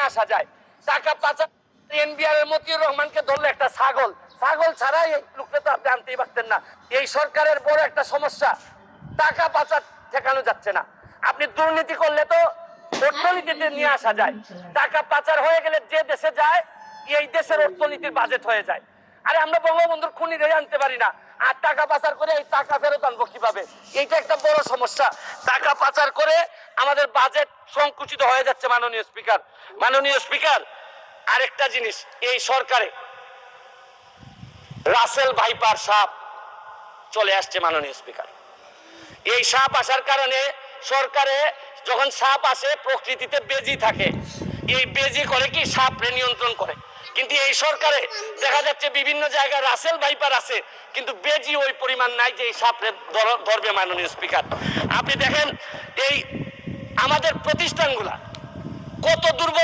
আসা যায়। টাকা পাচার এনবিআর এর মতিউর রহমানকে ধরলো একটা ছাগল ছাড়াই এই লোকটা তো আপনি আনতেই পারতেন না। এই সরকারের বড় একটা সমস্যা, টাকা পাচার ঠেকানো যাচ্ছে না। আপনি দুর্নীতি করলে তো অর্থনীতিতে নিয়ে আসা যায়, টাকা পাচার হয়ে গেলে যে দেশে যায় এই দেশের অর্থনীতির বাজেট হয়ে যায়। আরে আমরা বঙ্গবন্ধুর খুনি ধরে আনতে পারি না, আর টাকা পাচার করে এই টাকা ফেরত আনবো কিভাবে? এইটা একটা বড় সমস্যা। টাকা পাচার করে আমাদের বাজেট সংকুচিত হয়ে যাচ্ছে। মাননীয় স্পিকার, আরেকটা জিনিস, এই সরকারে রাসেল ভাইপার সাপ চলে আসছে। মাননীয় স্পিকার, এই সাপ আসার কারণে সরকারে যখন সাপ আসে প্রকৃতিতে বেজি থাকে, এই বেজি করে কি সাপরে নিয়ন্ত্রণ করে। কিন্তু এই সরকারে দেখা যাচ্ছে বিভিন্ন জায়গায় রাসেল ভাইপার আছে, কিন্তু বেজি ওই পরিমাণ নাই যে এই সাপরে ধরবে। মাননীয় স্পিকার, আপনি দেখেন এই আমাদের প্রতিষ্ঠানগুলা কত দুর্বল।